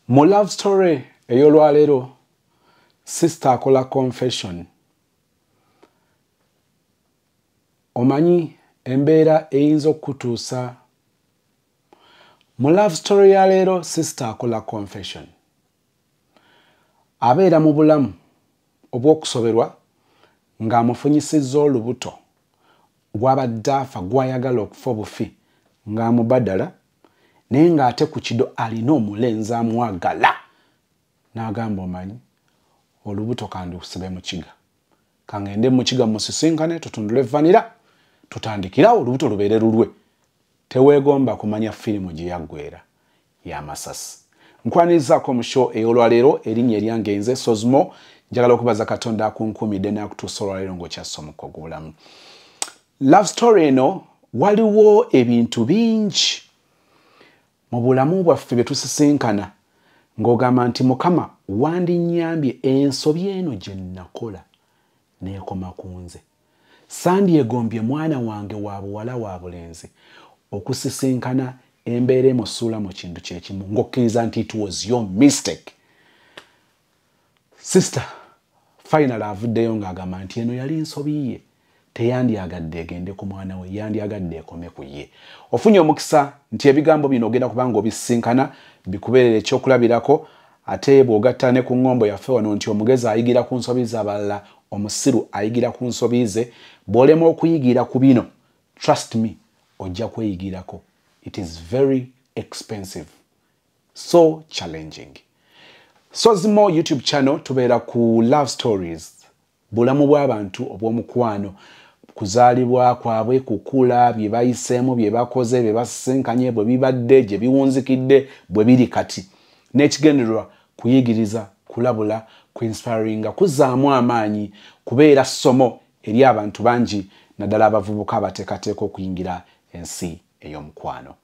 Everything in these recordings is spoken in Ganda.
Mu love story ey'olwaleero sister akola confession. Omanyi embeera eyinza okutuusa. Mu love story ya leero sister akola confession. Abeera mu bulamu obw'okusoberwa ng'amufunyisizza olubuto gw'abadde afa gw'ayagala okufa obufi ng'amubadala naye ng'ate ku kido alina omulenzi amwagala. N'agamba omanyi olubuto kandusibe mu kiga. Kangende mu kiga musisinkane tutundule vanira tutandikirawo olubuto lubeere lulwe. Teweegomba kumanya firimu gye yaggweera y'amasasi. Nkwanirizaako mu show ey'olwaleero erinnya eryange nze Sozmo. Njagala okubaza Katonda akunkumidde n'akutuusa olwaleero ng'okyassa omukka ogw'obulamu. Love story eno waliwo ebintu bingi mu bulamu bwaffe bye tusisinkana ng'ogamba nti Mukama wandinnyambye ensobi eno gye nakola n'ekoma ku nze. Sandyegombye mwana wange wa buwala wa bulenzi okusisinkana embeera emusuula mu kintu kye kimu ng'okkiriza nti it was your mistake. Sister final avuddeyo ng'agamba nti eno yali nsobi ye, teyandyagadde egende ku mwana we, yandyagadde ekome ku ye. Ofunye omukisa nti ebigambo bino ogenda kubanga obisisinkana bikubeerera ekyokulabirako, ate bw'ogatta ne ku ngombo yaffe wano nti omugezi ayigira ku nsobi z'abalala, omusiru ayigira ku nsobi ze. Bw'olema okuyigira ku bino, trust me, ojja kweyigirako. It is very expensive, so challenging. Sozmo YouTube channel tubeera ku love stories, bulamu bw'abantu obw'omukwano, kuzaalibwa kwabwe, kukula, bye bayiseemu, bye bakoze, bye basisinkanye, bwe bibadde, gye biwunzikidde, bwe biri kati. N'ekigendererwa kuyigiriza, kulabula, kuinspiringa, kuzzaamu amaanyi, kubeera ssomo eri abantu bangi naddala abavubuka abateekateeka okuyingira ensi ey'omukwano.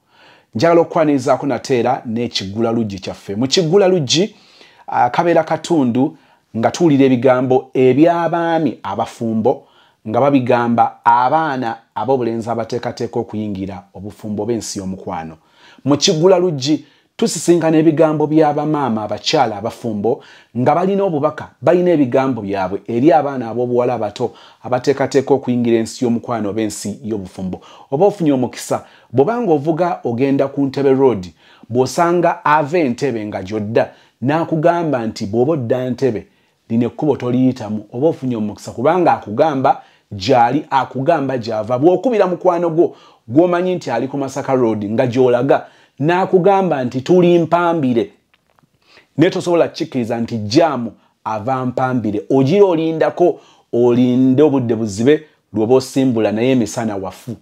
Njagala okukwanirizaako nateera n'ekiggula luggi kyaffe. Mu kiggula luggi kabeera katundu nga tuwulira ebigambo eby'abaami abafumbo nga babigamba abaana ab'obulenzi abateekateeka okuyingira obufumbo b'ensi y'omukwano. Mu kiggula luggi tusisinkana ebigambo by'abamaama abakyala abafumbo nga balina obubaka, balina ebigambo byabwe eri abaana ab'obuwala abato abateekateeka okuyingira ensi y'omukwano oba ensi y'obufumbo. Oba ofunye omukisa bw'obanga ovuga ogenda ku Ntebe Road, bw'osanga ava Entebbe nga gy'odda n'akugamba nti bw'oba odda Ntebbe lino ekkubo toliyitamu, oba ofunye omukisa kubanga akugamba gy'ali, akugamba gy'ava. Bw'okubira mukwano gwo gw'omanyi nti ali ku Masaka Road nga gy'olaga n'akugamba nti tuli Mpambire, ne tosobola kukkiriza nti jaamu ava Mpambire, ogira olindako, olinde obudde buzibe lw'oba osimbula naye emisana wafu.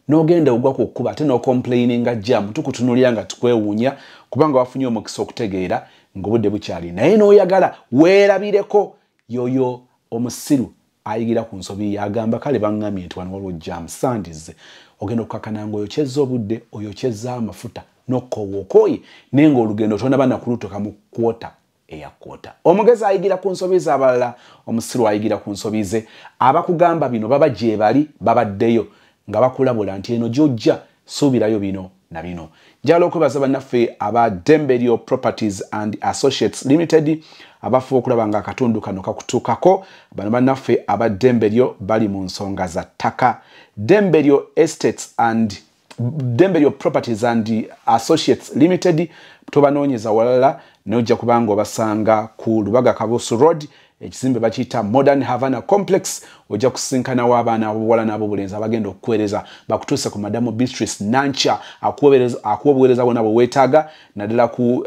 N'ogenda ogwa ku kkuba ate n'ocomplaininga jaamu, tukutunuulira nga tukwewuunya kubanga wafunye omukisa okutegeera ng'obudde bukyali. Naye n'oyagala weerabireko yoyo omusiru ayigira ku nsobi yagamba kale baŋŋambye nti wano waliwo jaamu sandize. Ogenda okukakana ng'oyokyezza obudde, oyokyezza amafuta n'okkowookoye naye ng'olugendo tonaba nakulutuka mu kwota eya kwota. Omugezi ayigira ku nsobi ze abalala, omusiru ayigira ku nsobi ze. Abakugamba bino baba gye bali babaddeyo nga bakulabula nti eno gy'ojja suubirayo bino na bino. Njagala okwebaza bannaffe aba Dembelio Properties and Associates Limited abafuba okulaba nga akatundu kano kakutuukako. Bano bannaffe aba Dembelio bali mu nsonga za ttaka. Dembelio Properties and Associates Limited tobanoonyeza walala n'ojja kubanga obasanga ku Lubaga Kabusu Road, ekizimbe bakiyita Modern Havana Complex. Ojja kusinkanawo abaana ab'obuwala n'ab'obulenzi abagenda okukuweereza bakutuuse ku Madamu Beatrice Nancha akuwa obuweereza bwonna bwe weetaaga naddala ku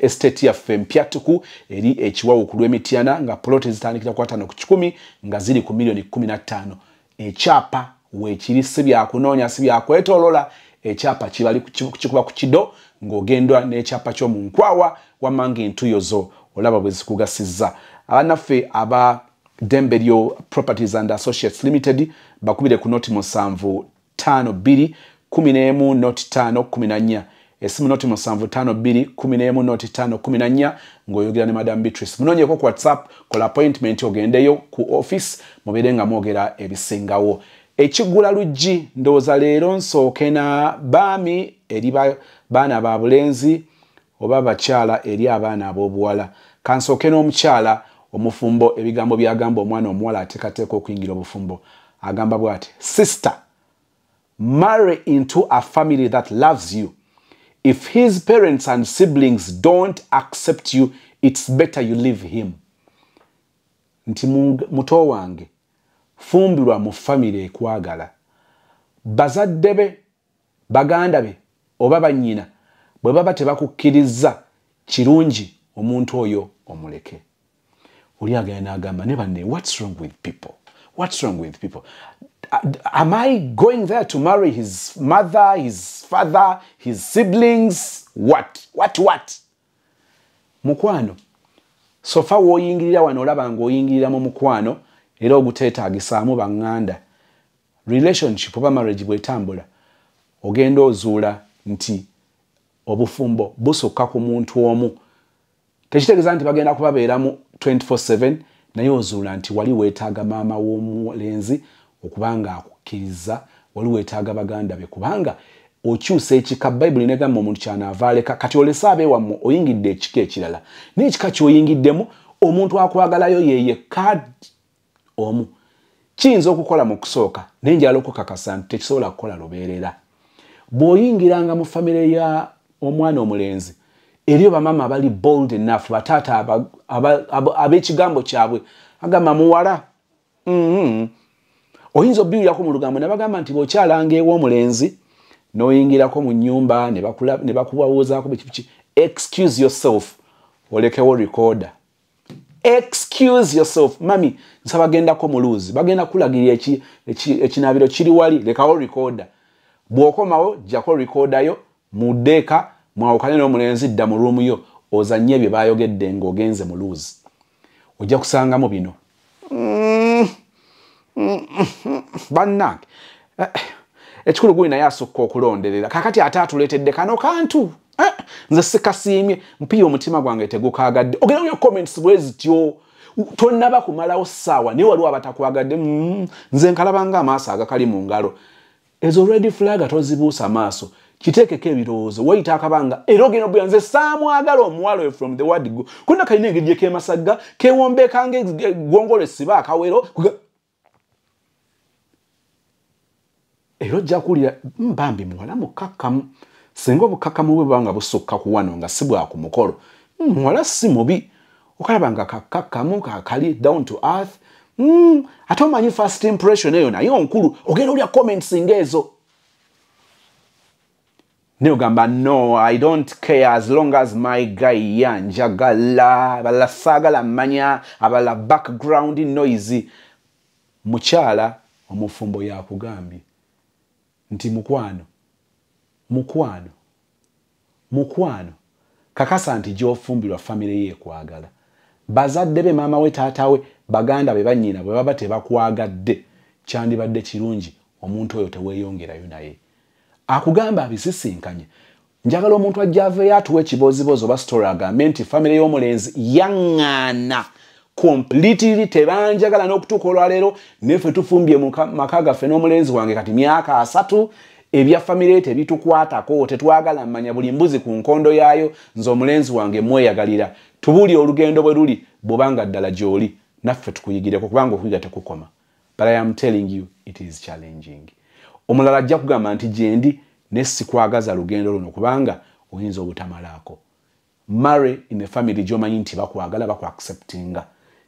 estate yaffe mpyatuku eri ekiwawu ku lw'Emityana nga ploti zitandikira ku 5 ku 10 nga ziri ku $15,000,000. Ekyapa weekiri si byakunoonya si byakwetolola, ekyapa kikuba ku kido ng'ogendwa n'ekyapa ky'omu nkwawa wammanga entuyo zo olaba bwe zikugasizza. Abannaffe aba Dembelio Properties and Associates Limited bakubire ku noti 75211 esimu noti 75211 ng'oyogera ne Madam Beatrice. Munoonyeko ku WhatsApp, kola appointment ogendeyo ku office mubeere nga mwogera ebisingawo. Ekiggula luggi ndowooza leero nsooke na baami eri baana ba bulenzi oba bakyala eri abaana ab'obuwala. Kansooke n'omukyala omufumbo ebigambo byagamba omwana omuwala ateekateeka okuyingira obufumbo. Agamba bw'ati, sister, marry into a family that loves you. If his parents and siblings don't accept you, it's better you leave him. Nti muto wange, fumbirwa mu family ekwagala. Bazadde be, baganda be, oba bannyina, bwe baba tebakukkiriza, kirungi omuntu oyo omuleke. Oli agenda agamba ne banne, what's wrong with people? What's wrong with people? Am I going there to marry his mother, his father, his siblings? What? Mukwano. Sofa woyingirira wano olaba ng'oyingirira mu mukwano era oguteetaagisaamu banganda. Relationship oba marriage bw'etambula ogenda ozuula nti obufumbo busukka ku muntu omu. Tekitegeeza nti bagenda kubabeeramu 24/7 naye ozuula nti wali weetaaga maama w'omulenzi okubanga akukkiriza, wali weetaaga baganda be kubanga okyusa ekika Bayibuli negamba omuntu kyanaavaaleka kati olese abeewammwe oyingidde ekika ekirala n'ekika ky'oyingiddemu omuntu akwagalayo yekka omu. Kiyinza okukola mu kusooka naye njala okukakasa nti tekisobola kukola lubeerera. Bw'oyingiranga mu famire ya omwana omulenzi eriyo bamama abali bold enough, bataata ab'ekigambo kyabwe agamba muwala. Oyinza obbirako mu lugambo ne bagamba nti bw'okyalanga ew'omulenzi n'oyingirako mu nnyumba ne bakubabuuzaako biki. Excuse yourself, olekewo recorder. Excuse yourself. Mami, nsaba gendako mu luuzi. Bagenda kulagirira ekinaabiro kiri wali, lekawo recorder. Bw'okomawo jjako recorder yo, muddeeka, mwawukane n'omulenzi dda mu ruumu yo, ozannye bye baayogedde ng'ogenze mu luuzi. Ojja kusangamu bino. Bannange. Ekikulu guli naye asukka okulonderera. Kakati ate atuleetedde kano kantu. Nze sikasiimye, mpiya omutima gwange tegukaagadde. Ogenda mu comments bwe zityo. Tonnaba kumalawo ssaawa naye waliwo abatakwagadde. Nze nkalabanga amaaso agakali mu ngalo. Ezo red flag tozibuusa maaso. Kiteekeko ebirowoozo wayita akabanga era ogenda obbira nze saamwagala omuwala from the word go. Kuna kalina engeri gye keemasagga keewombeekanga gwongole siba akawero. Era ojja kuwulira mbambi muwala mukakkamu. Singa obukakkamu bwe bwanga busukka ku wano nga si bwa ku mukolo. Muwala si mubi. Okalaba nga kakakkamu kakali down to earth. Ate omanyi first impression eyo naye onkulu. Ogenda olya comments ng'ezo. Neogamba no, I don't care as long as my guy yanjagala, abala saagala manya, abala background noisy. Mukyala omufumbo yakugambye nti mukwano kakasa nti gy'ofumbirwa family ye kwagala. Bazadde be maama we taata we baganda be bannyina bwe baba tebakwagadde kyandibadde kirungi omuntu oyo teweeyongerayo naye. Akugamba abisisinkanye. Njagala omuntu ajja aveeyo atuwa ekibozibozi oba story agambe nti family y'omulenzi yaŋŋaana completely tebanjagala n'okutuuka olwaleero neffe tufumbye mu maka gaffe n'omulenzi wange kati myaka 3 ebya family tebitukwatako tetwagala mmanya buli mbuzi ku nkondo yaayo nze omulenzi wange mweyagalira tubuulire olugendo bwe luli bw'obanga ddala gy'oli naffe tukuyigireko kubanga okuyiga tekukoma. But I am telling you it is challenging. Omulala ajja kugamba nti gyendi nesikwagaza lugendo luno kubanga oyinza obutamalaako. Marry in a family gy'omanyi nti bakwagala bakwa-acceptinga.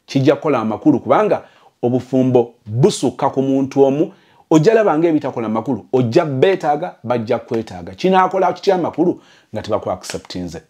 Kijja kukola amakulu kubanga obufumbo busukka ku muntu omu. Ojja labanga ebitakola makulu ojja beetaaga bajja kwetaaga. Kinaakola kitya amakulu nga tebakwa-acceptinze.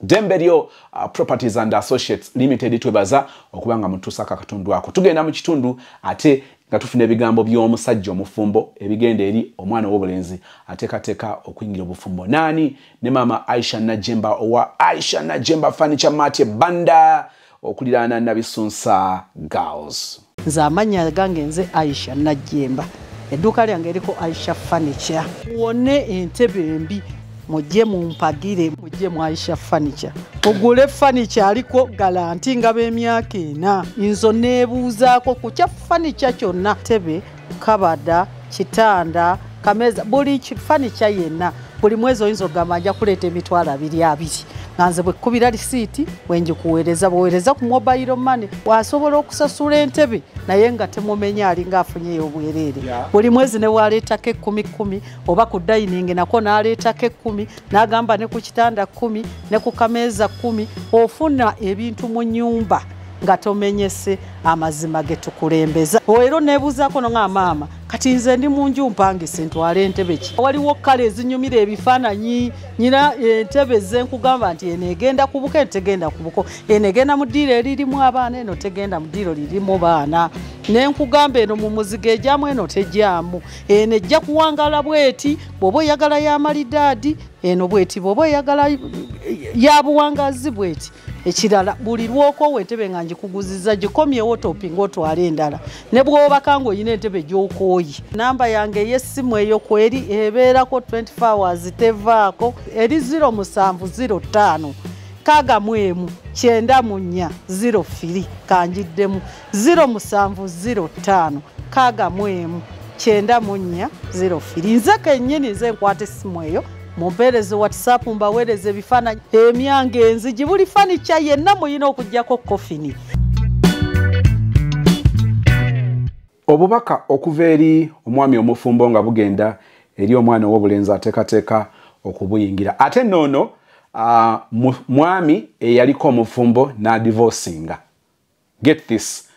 Demberio Properties and Associates Limited twebaza okubanga mutusaka katundu ako. Tugenda mu kitundu ate nga tufuna ebigambo by'omusajja omufumbo ebigenda eri omwana w'obulenzi ateekateeka okuyingira obufumbo. Naani ne maama Aisha Najemba owa Aisha Najemba Furniture Mart Banda okuliraana Nabisunsa Girls. Nze amannya gange nze Aisha Najemba. Edduuka lyange eriko Aisha Furniture. Wone entebe embi mujje mumpagire mujje mu Aisha Furniture. Ogule furniture aliko garanti nga b'emyaka 4. Nzo neebuuzaako ku kya furniture kyonna tebe, kabada, kitanda, kameza, buli furniture yenna. Buli mwezi oyinza okugamba ajja kuleeta emitwalo 2 2. nanze bwe kubira receipt wenje kuweereza boweereza ku mobile money wasobola okusasula entebe naye nga temumenya alinga afunye obwerere buli mwezi ne waleetako 10 oba ku dining nako n'aleetako 10 n'agamba ne ku kitanda 10 ne ku kameeza 10 ofuna ebintu mu nyumba nga tomenyese amazima getukulembeza oero nebuzaako nga maama kati nze ndi munju mpangise ntwala entebe ki waliwo kale ezinyumira ebifaananyi nyina entebe zenkugamba nti eno egenda kubuka entegenda kubuko eno egenda mu ddiiro eririmu abaana eno tegenda mu ddiiro lirimu baana nenkugamba eno mu muzigo ejyamu eno tejyamu eno ejja kuwangala bweti bw'oba oyagala y'amalidaadi eno bweti bw'oba oyagala yabuwangazi bweti ekirala buli lwoko wentebe nga njikuguziza gikomyewo topinga otwala endala ne bw'obaka ng'olina entebe gy'okooye namba yange ey'essimu eyo kweri ebeerako 24 hours tevaako eri 0705 kagamu 904 kanjiddemu 0705 kagamu 904 nze kennyini nze nkwata essimu eyo mumpeereze WhatsApp mbaweereze ebifaananyi emyange enzigi buli fanica yenna muyina okugyako kofini. Obubaka okuva eri omwami omufumbo nga bugenda eri omwana ow'obulenzi ateekateeka okubuyingira ate noono mwami eyaliko omufumbo n'adivorcinga. Get this,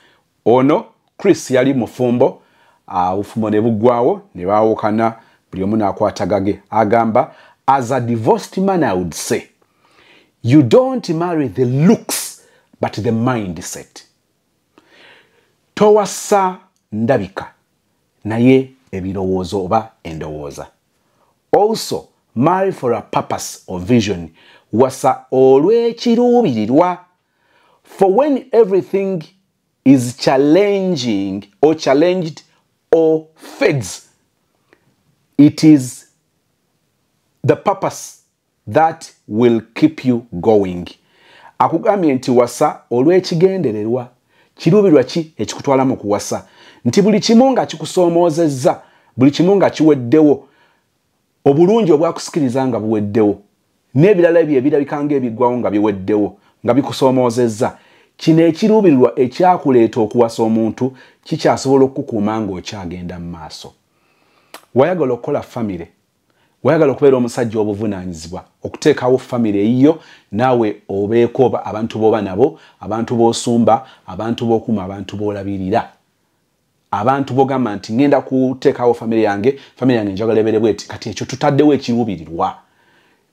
ono Chris yali mufumbo obufumbo ne buggwawo ne baawukana buli omu n'akwatagage agamba as a divorced man I would say you don't marry the looks but the mindset. Towasa ndabika naye ebirowoozo oba endowooza. Also marry for a purpose or vision wasa olw'ekiruubirirwa. For when everything is challenging or challenged or fades, it is the purpose that will keep you going. Akugambye nti wasa olw'ekigendererwa kiruubirirwa ki ekikutwala mu kuwasa nti buli kimu nga kikusoomoozezza buli kimu nga kiweddewo obulungi obwakusikiriza nga buweddewo n'ebirala ebyo ebirabika ng'ebiggwawo nga biweddewo nga bikusoomoozezza kino ekiruubirirwa ekyakuleeta okuwasa omuntu kikyasobola okukukuuma ng'okyagenda mu maaso. Wayagala okukola famire, wayagala okubeera omusajja obuvunaanyizibwa okuteekawo famire eyiyo naawe obeeko abantu b'oba nabo, abantu b'osumba, abantu b'okuma, abantu b'olabirira, abantu b'ogamba nti ngenda kuteekawo famire yange njagala ebeere bweti. Kati ekyo tutaddewo ekiruubirirwa,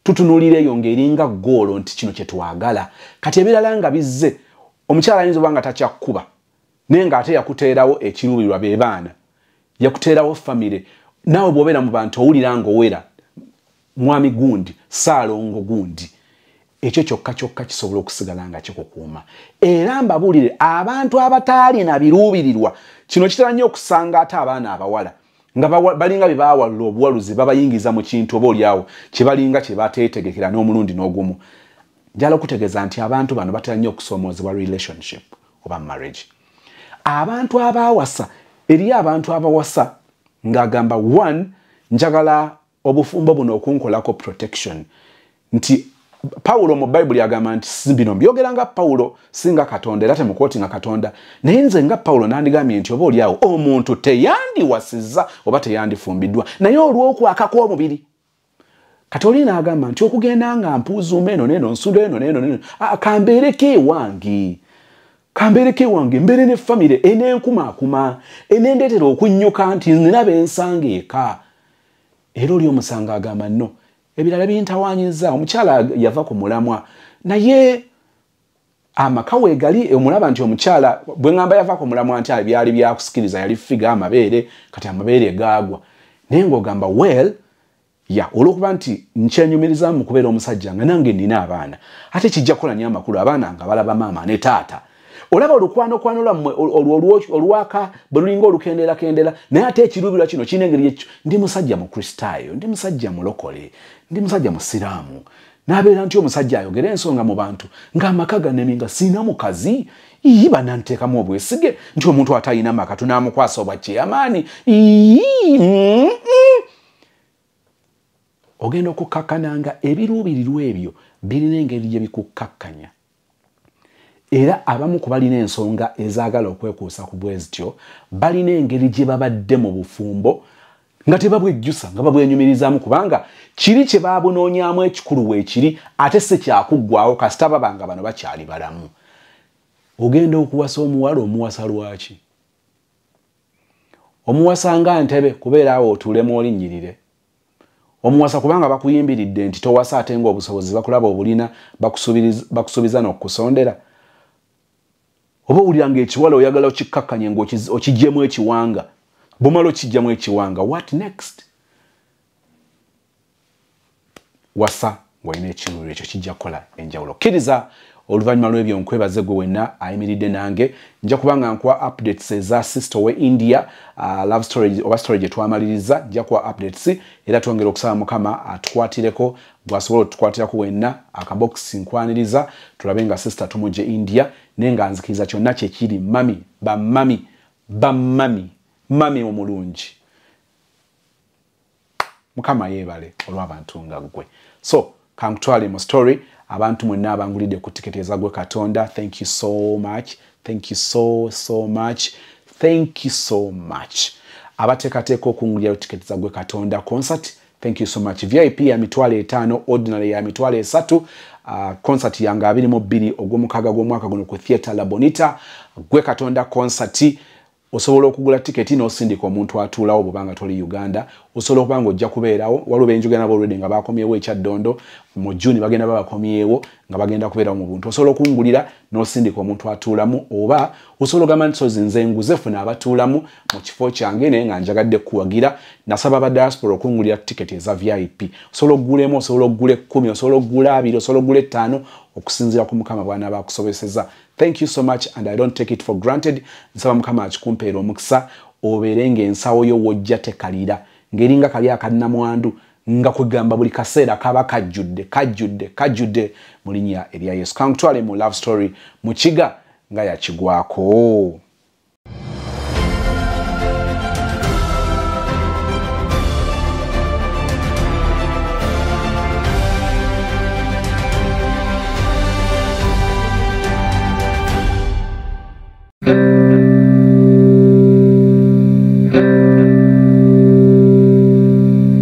tutunuulira eyo ng'eringa ggoolo nti kino kye twagala. Kati ebirala nga bizze omukyala ayinza oba nga takyakkuba naye ng'ate yakuteerawo ekiruubirirwa be baana, yakuteerawo famire. Naawe bw'obeera mu bantu owulira ng'owera mwami gundi saalongo gundi, ekyo kyokka kisobola okusigala nga kikukuuma. Era mbabuulire abantu abataalina biruubirirwa kino kitera nnyo okusanga ate abaana abawala nga balinga bye baawalula obuwaluzi babayingiza mu kintu oba oliawo kye balinga kye bateetegekera n'omulundi n'ogumu. Njala okutegeeza nti abantu bano batera nnyo okusoomoozebwa relationship oba marriage. Abantu abaawasa eri abantu abawasa ng'agamba one njagala obufumbo buno okunkolako protection nti Paulo mu Bible agamba nti bino byogera nga Paulo singa Katonda era temukooti nga Katonda naye nze nga Paulo nandigambye nti oba oliawo omuntu teyandiwasizza oba teyandifumbiddwa naye olw'okwakako omubiri. Kati oli n'agamba nti okugenda nga mpuuzuuma eno n'eno nsula eno n'eno n'eno kambeereko ewange. Kambereke wange mbere ne famire enenkumaakuma enendeetera okunnyuka nti nina bensanga eka. Era oli omusanga agamba nno ebirala bintawaanyizza omukyala yava ku mulamwa naye amaka weegali omulaba nti omukyala bwe ngamba yava ku mulamwa nti byali byakusikiriza yali figa amabeere kati amabeere gaagwa naye ng'ogamba well olw'okuba nti nkyenyumiriza mu kubeera omusajja nga nange nina abaana ate kijja kukola nnyo amakulu abaana nga balaba maama ne taata. Olaba olukwano lwammwe olwaka bwe lulinga olukendeera naye ate ekiruubirirwa kino kirina engeri ekyo ndi musajja mu Kristaayo, ndi musajja mulokole, ndi musajja musiraamu. N'abeera nti omusajja ayogera ensonga mu bantu ng'amaka gannemye nga sina mukazi bananteekamu obwesige nti omuntu atalina amaka tunaamukwasa obwa kyeyamaani. Ogenda okukakkananga ebiruubirirwa ebyo birina engeri gye bikukakkanya. Era abamu ku balina ensonga ezaagala okwekuusa ku bwezityo balina engeri gye babadde mu bufumbo nga tebabwejjusa nga babwenyumirizaamu kubanga kiri kye baabunoonyaamu ekikulu weekiri ate se kyakuggwaawo kasita babanga bano bakyali balamu. Ogenda okuwasa omuwala omuwasa lwaki? Omuwasa nga ntebe kubeera awo otuulemu olinnyirire. Omuwasa kubanga bakuyimbiridde nti towasa ate ng'obusobozi bakulaba obulina bakusuubiza n'okusondera. Oba owulira ng'ekiwala oyagala okikkakkanye ng'okiggyemu ekiwanga. Bw'omala okiggyemu ekiwanga, what next? Wasa ng'olina ekintu ekyo kijja kukola enjawulo. Kkiriza oluvannyuma lw'ebyo nkwebaze gwe wenna ayimiridde nange. Nja kubanga nkuwa updates eza sister we India, love story oba story gye twamaliriza, nja kuwa updates era twongera okusaba Mukama atukwatireko bw'asobola otukwatiraku wenna akabokisi nkwaniriza tulabe nga sister tumugye India nenga nzikiriza kyonna kyekiri mami omulungi. Mukama yeebale olw'abantu nga ggwe. So kankutwale mu story abantu mwenna abangulidde ku tiketi eza gwe Katonda. Thank you so much. Thank you so much. Thank you so much. Abateekateeka okungulira tiketi za gwe Katonda concert. Thank you so much. VIP ya mitwalo 5, ordinary ya mitwalo 3. Concert yanga 22 ogw'omukaaga gw'omwaka guno ku Theatre La Bonita. Gwe Katonda concert. Osobola okugula tiketi n'osindika omuntu atuulawo bw'obanga toli Uganda. Osobola okubanga ojja kubeerawo. Waliwo benjogera nabo already nga bakomyewo ekyaddondo. Mu June bagenda babakomyewo nga bagenda kubeerawo mu buntu. Osobola okungulira n'osindika omuntu atuulamu oba osobola ogamba nti sozi nze nguze funa abatuulamu mu kifo kyange naye nga njagadde kuwagira. Nasaba aba diaspora okungulira tiketi eza VIP. Osobola okugulemu, osobola okugula 10, osobola okugula 2, osobola okugula 5 okusinziira ku Mukama bwana bakusobeseza. Thank you so much and I don't take it for granted. Nsaba Mukama akikumpeera omukisa obeere ng'ensawo yo wojja tekalira ng'eringa kali akannamwandu nga kwegamba buli kaseera kaba kajjudde mu linnya erya Yesu. Kankutwale mu love story mu kiga nga yakigwako.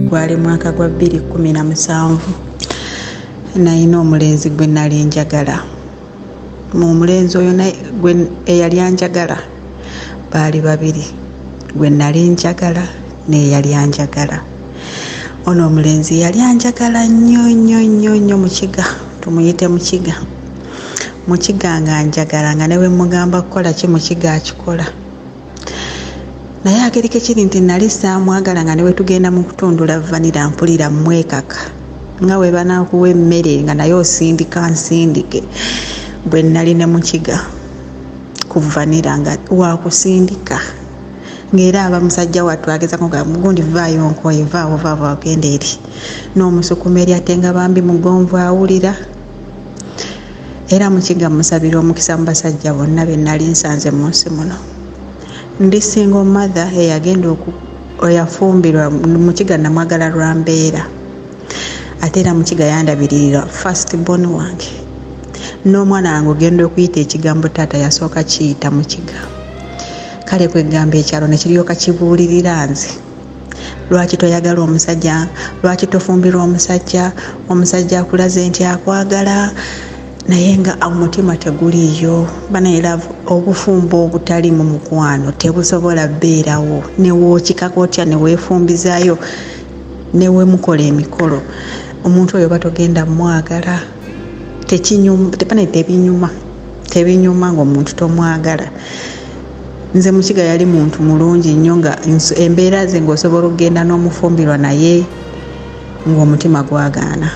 Gwali mwaka gwa 2017 nalina omulenzi gwe nali njagala. Mu mulenzi oyo gwe eyali anjagala baali babiri, gwe nali njagala n'eyali anjagala. Ono omulenzi yali anjagala nnyo mu kiga, tumuyite mu kiga. Mu kiga nga anjagala nga newe mugamba kukola ki mu kiga akikola. Naye agerike kiri nti nali saamwagala nga newe tugenda mu kutundula vanira mpulira mwekaka nga we banaakuwa emmere nga naye osindika nsindike. Bwe nali ne mu kiga ku vanira nga waakusindika ng'era abamusajja wattu agezako nga mugundi vaayo nkoye vaawo agenda eri n'omusukuma eri ate nga bambi mugonvu awulira. Era mu kiga musabira omukisa mu basajja bonna be nali nsanze mu nsi muno. Ndi single mother eyagenda oyafumbirwa mu kiga namwagala lwa mbeera. Ate era mu kiga yandabiririra first born wange. N'omwana wange ogenda okuyita ekigambo taata yasooka kiyita mu kiga. Kale kwegamba ekyalo ne kiryoka kibuulirira nze. Lwaki toyagala omusajja? Lwaki tofumbirwa omusajja? Omusajja akulaze nti akwagala. Naye nga omutima teguliyo. Bana era obufumbo obutali mu mukwano tebusobola beerawo. Ne wookikako otya ne weefumbizaayo ne weemukola emikolo. Omuntu oyo batogenda mwagala. Tebinyuma ng'omuntu tomwagala. Nze mu kiga yali muntu mulungi nnyo nga embeera ze ng'osobola okugenda n'omufumbirwa naye ng'omutima gwagaana.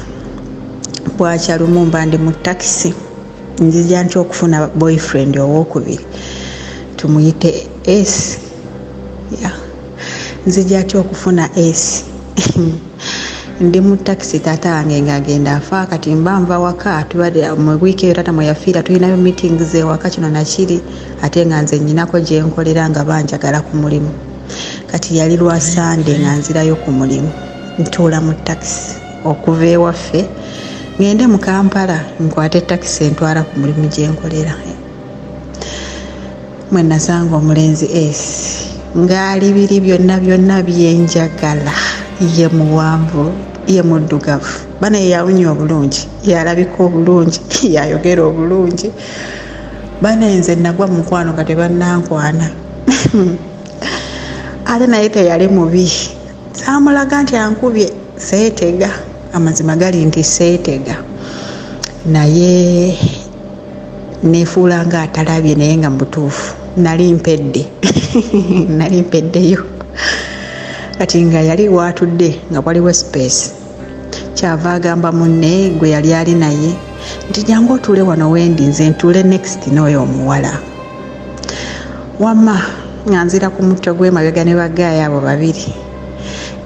Bwakya lumu mba ndi mu takisi nzija ntya okufuna boyfriend owokubiri tumuyite S. Nzija ntya okufuna S. Ndi mu takisi taata wange ng'agenda afa kati mba nva waka tubadde mu wiiki eyo taata mwe yafiira tulinayo meetings ewaka kino nakiri ate nga nze nnyinako gye nkolera nga banjagala ku mulimu. Kati yali lwa Sunday nga nzirayo ku mulimu ntuula mu takisi okuva ewaffe ngende mu Kampala nkwate takisi entwala ku mulimu gye nkolera. Mwe nasanga omulenzi ng'ali biri byonna byenjagala, ye muwanvu, ye muddugavu, bana yawunya obulungi, yalabika obulungi, yayogera obulungi, bana nze nagwa mu mukwano nga tebannankwana. Ate naye teyali mubi, saamulaga nti ankubye, seetega, amazima gali nti seetega, naye neefuula nga atalabye naye nga mutuufu. Nali mpeddeyo kati nga yali waatudde nga waliwo space, kyava agamba munne gwe yali ali naye nti jangu otuule wano wendi nze ntuule next n'oyo omuwala. Wamma nga nzira ku mutto gw'emabega ne bagaayo abo babiri.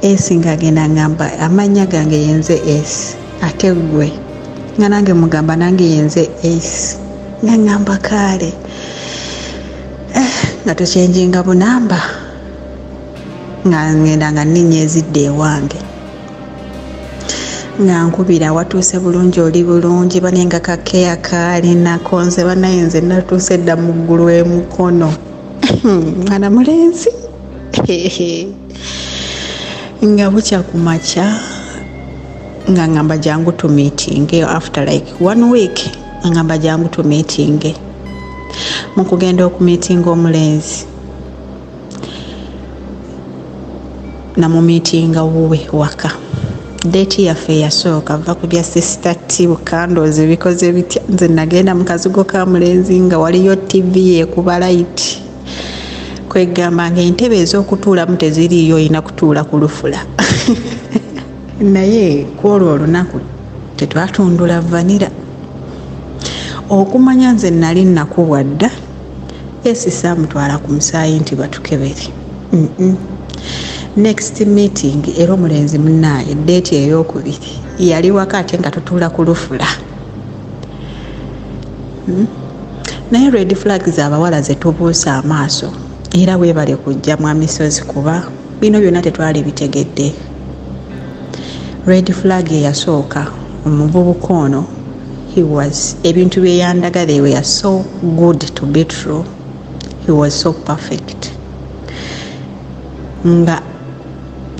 Nga agenda ngamba amannya gange yenze ate gwe nga nange mugamba nange yenze nga ngamba kaale nga tukyenjinga bunamba nga ngenda nga nninyeezidde ewange nga nkubira watuuse bulungi oli bulungi banenga kakeya kaali nakonze banaye nze natuuse dda mu ggulu emukono mwana mulenzi nga bukya ku makya nga ngamba jangu to meeting after like 1 week ngamba jangu to meeting. Mu kugenda okumiitinga omulenzi namumiitinga wuwe waka. Deeti yaffe yasooka va ku bya sister T Bukandozi bikoze bitya. Nze nagenda mu kazigo ka mulenzi nga waliyo TV ekuba light, kwegamba ng'entebe ez'okutuulamu teziriiyo, olina kutuula ku lufula. Naye kwolwo olunaku tetwatundula vanira. Okumanya nze nali nakubwa dda saamutwala ku musaayi nti batukebere. Next meeting era omulenzi munnaaye deeti ey'okubiri yali waka ate nga tutuula ku lufula. Naye red flags abawala ze tubuusa amaaso era weebale kujja mu amisozi kuba bino byonna tetwali bitegedde. Red flag eyasooka omuvubuka ono, ebintu bye yandaga they were so good to be true. He was so perfect. Nga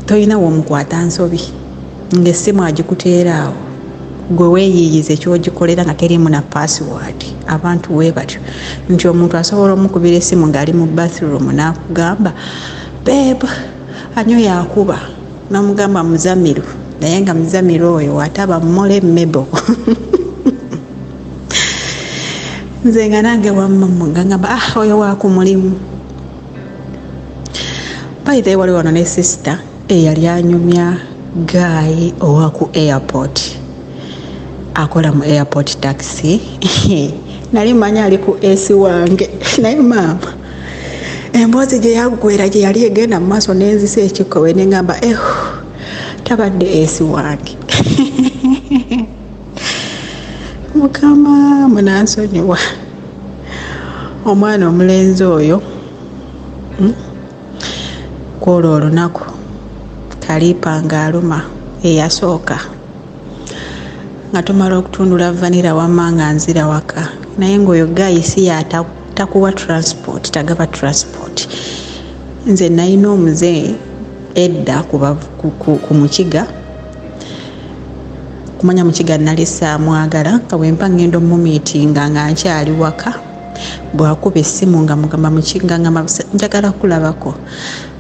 toyina womukwata nsobi ng'essimu agikuteera awo gwe weeyiiyiza ekyogikolera nga terimu na password. Abantu we batyo nti omuntu asobola omukubira essimu ng'ali mu bathroom n'akugamba babe anyo yakuba, n'amugamba Muzamiru naye nga Muzamiru oyo ataba mmole mmebo. Nze nga nange wamma nga ngamba oyo wakumulimu. By the way, waliwo ne sister eyali anyumya guy owa ku airport, akola mu airport taxi. Nali manya ali ku AC wange naye maama emboozi gye yagwera gye yali egenda mu maaso n'enzisa ekikowe ne ngamba tabadde AC wange. Mukama munansonyiwa. Omwana omulenzi oyo kwolwo olunaku kaliipa ng'aluma eyasooka nga tumala okutundula vanira wamma nga nzira waka, naye ng'oyo gayisi yatakuwa transport, tagaba transport. Nze nalina omuze edda ku mukiga, kumanya mukiga nali saamwagala nga bwempa ngenda omumiitinga nga nkyali waka, bwakuba essimu nga mugamba mukiga nga njagala kulabako,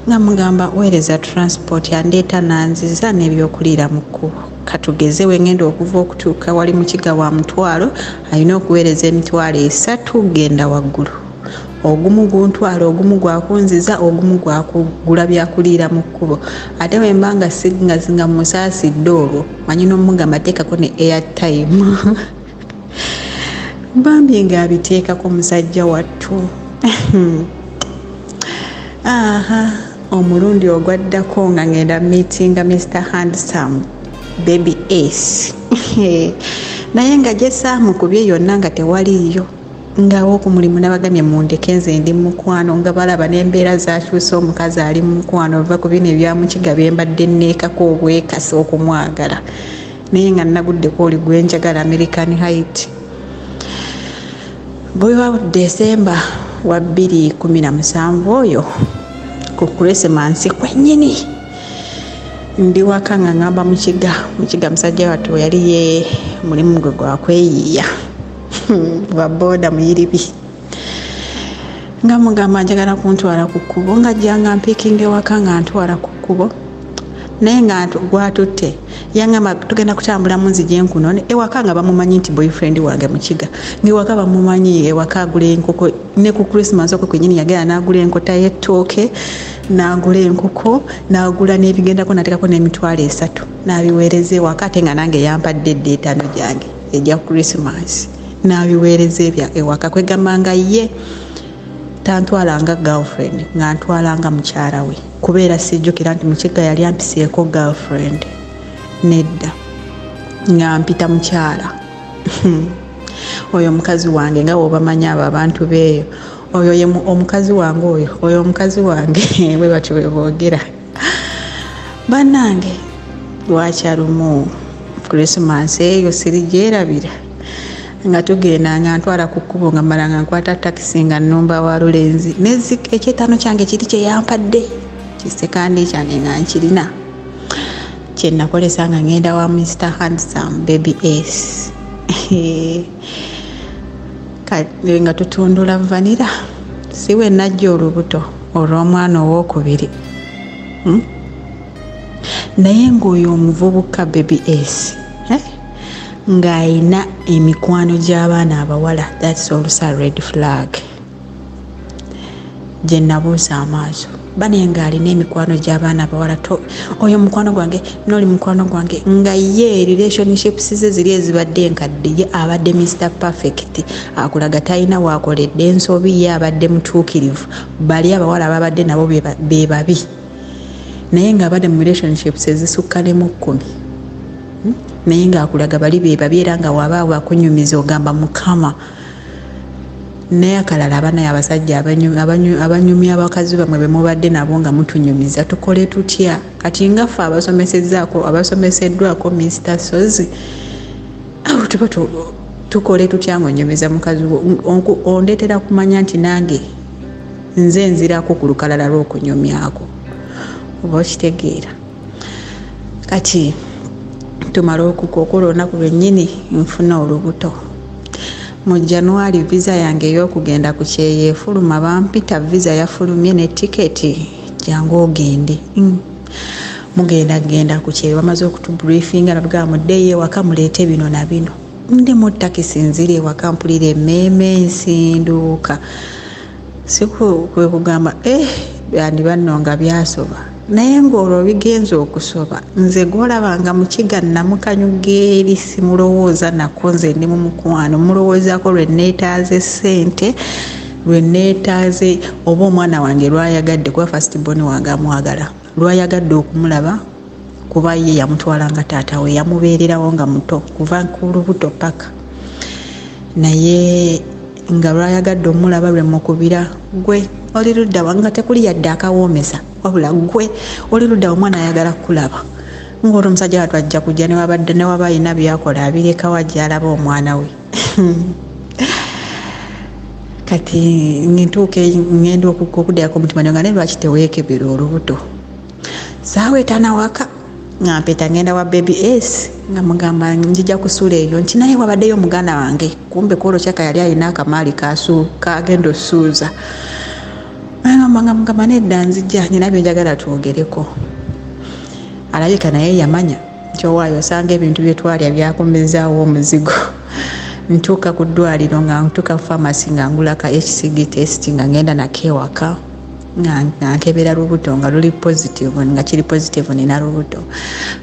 nga mugamba weereza transport yandeeta nanziza n'ebyokuliira mu kkubo, katugeze wengenda okuva okutuuka wali mukiga wa mutwalo, alina okuweereza emitwalo 3 genda waggulu. Ogumu guntwala, ogumu gwakunziza, ogumu gwakugula byakuliira mu kkubo. Ate wemba nga singazinga musaasidde olwo manyi n'omugamba teekako ne airtime. Bambi ng'abiteekako musajja wattu. Omulundi ogwaddako nga ngenda meetinga Mr. Handsome Baby Ace. Naye nga gye saamukubye yonna nga tewaliiyo. Ngawo okumulimu nabagamye mundeke nze ndi mukwano nga balaba n'embeera zakyuse omukazi ali mukwano ova ku bino ebyamukiga bye mbadde nneekako obwekasi okumwagala. naye nga naguddeko oli gwenjagala American Height. Bwe wa December wa 2017 oyo ku Christmas kwennyini ndi waka nga ngamba mukiga musajja wattu yali ye mulimu gwe gwa kweyiiya wa boda muyiribi nga mugamba njagala kuntwala ku kkubo nga jjanga mpikinge waka nga ntwala ku kkubo naye nga gwatutte yangamba tugenda kutambula mu nzije enkuno ewaka nga bamumanyi nti boyfriend wange mukiga ngewaka bamumanyi ewaka agula enkoko ne ku Christmas okwo kwennyini yagenda n'agula enkota y'ettooke n'agula enkoko n'agula n'ebigendako n'ateekako n'emitwalo 3 n'abiweereza ewaka ate nga nange yampadde eddeetaano gyange ejja Christmas n'abiweereza ebya ewaka kwegamba nga ye tantwalanga girlfriend nga ntwalanga mukyala we kubeera sijjukira nti mukiga yali ampiseeko girlfriend nedda nga mpita mukyala oyo mukazi wange nga bw'obamanyi abo abantu beeyo oyo ye omukazi wange oyo omukazi wange bwe batyo bwe boogera bannange lwakyalumu Christmas eyo sirigyerabira nga tugenda nga ntwala ku kkubo nga mala nga nkwata takisi nga nnumba wa Lulenzi ekyetaano kyange kiri kye yampadde kisekandi kyange nga nkirina kye nakolesa nga ngenda wa Mr. Handsome Baby S nga tutundula vanira siwe najja olubuto olw'omwana owokubiri naye ng'oyo omuvubuka Baby S ng'ayina emikwano gy'abaana abawala, that's also a red flag. Gye nabuuza amaaso bane ng'alina emikwano gy'abaana abawala oyo mukwano gwange n'oli mukwano gwange nga ye relationships ze ziri ezibadde enkadde ye abadde Mr. Perfect akulaga talina waakoledde ensobi ye abadde mutuukirivu bali abawala ababadde nabo be babi naye ng'abadde mu relationships ezisukka ne mu 10 naye ng'akulaga bali be babi era nga wabaawo akunyumiza ogamba mukama naye akalala abanaye abasajja abanyumya abakazi bamwe be mubadde nabo nga mutunyumiza tukole tutya kati nga ffe abasomeseddwako Mr. Sozi awo tuba tukole tutya ng'onyumiza mukazi ondeetera kumanya nti nange nze nzirako ku lukalala lw'okunyumyako oba okitegeera kati tumala okukokola olunaku lwennyini nfuna olubuto mu January visa yange ey'okugenda ku Kyeyo efuluma bampita visa yafulumye ne tiketi jangu ogende mugenda ku Kyeyo bamaze okutubriefinga navuga muddeyo ewaka muleete bino na bino ndi mu takisi nziri ewaka mpulira emmeeme nsinduuka siku kwe kugamba bandi banno nga byasoba naye ng'olwo bigenza okusoba nze gw'olabanga mukiga namukanyuga eri simulowooza nako nze ndi mu mukwano mulowoozaako lwe neetaaze ssente lwe neetaaze oba omwana wange lwayagadde kuba first born wange amwagala lwayagadde okumulaba kuba ye yamutwalanga taata we yamubeererawo nga muto kuva ku lubuto paka naye nga lwayagadde omulaba lwe mukubira gwe oli ludda wanga tekuli yadde akawoomesa wabula gwe oli ludda omwana ayagala kulaba ng'olwo omusajja wattu ajja kujja ne waba alina byakola abireka wajja alaba omwana we kati ntuuka ngenda okuddayako omutima nga ne lwaki teweekebera olubuto saawa etaana waka nga mpeta ngenda wa Baby S nga mugamba njija kusuula eyo nti naye wabaddeyo muganda wange kumbe kwolwo kyaka yali alina akamaali kagenda osuuza nga mugamba nedda nzija nina byenjagala twogereko alabika naye yamanya kyowaayo osanga ebintu bye twalya byakomezaawo omuzigo ntuuka ku ddwaliro nga ntuuka famasi nga ngula ka HCG test nga ngenda nako ewaka nga nkebera lubuto nga luli positive nga kiri positive nina lubuto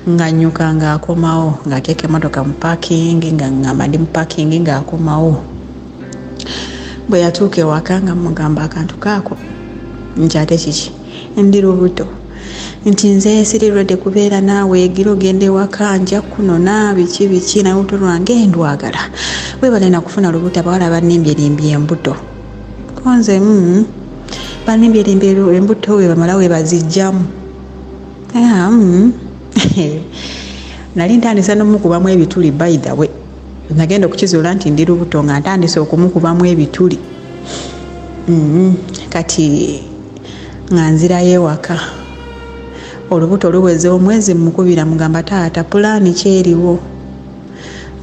nga nnyuka nga akomawo nga ateeka emmotoka mu parking nga ngamba ndi mu parking nga akomawo bwe yatuuka ewaka nga mugamba akantu kaako nkyate kiki ndi lubuto nti nze sirirwadde kubeera naawe egira ogenda ewaka nja kunona biki naye olubuto lwange ndwagala webale nakufuna lubuto abawala bannimbye embuto konze bannimbye embuto we bamala we bazijjamu nali ntandisa n'omukubamu ebituli by the way nagenda okukizuula nti ndi lubuto nga ntandisa okumukubamu ebituli kati nga nzirayo ewaka olubuto luweze omwezi mukubira mugamba taata pulaani kyeriwo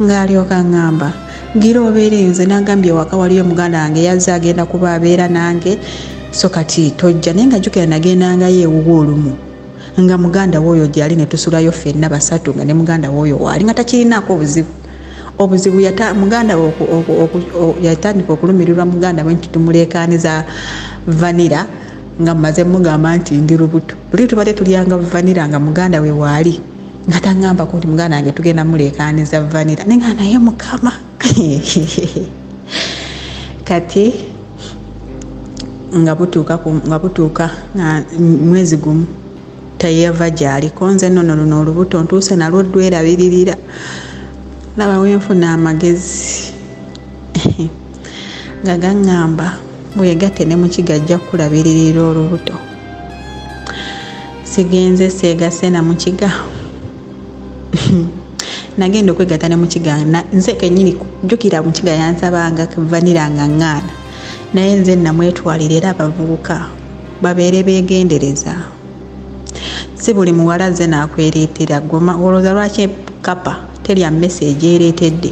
ng'alyoka ngamba gira obeere nze nagambye waka waliyo muganda wange yazze agenda kuba abeera nange so kati tojja naye nga jjukira nagendangayo ewuwa olumu nga muganda w'oyo gyali ne tusulayo ffenna basatu nga ne muganda w'oyo waali nga takirinaako obuzibu muganda yatandika okulumirirwa muganda we nti tumuleekaaniza vanira nga mmaze mugamba nti ndi lubuto buli tubadde tulyanga vanira nga muganda we waali nga taŋŋambako nti muganda wange tugenda muleekaaniza vanira naye nga naye mukama kati nga butuuka mwezi gumu tayeva gy'aliko nze nno luno olubuto ntuuse nalwo dwerabiririra laba wenfuna amagezi nga gaŋŋamba weegatte ne mukiga ajja kukulabiririra olubuto sigenze seegase na mukiga nagenda okwegatta ne mukiga nze kennyini jjukira mukiga yansabanga vanira nga ŋŋaana naye nze namwetwalira era abavubuka babeere beegendereza si buli muwala ze naakwereetera goma olowooza lwaki kapa terya message ereetedde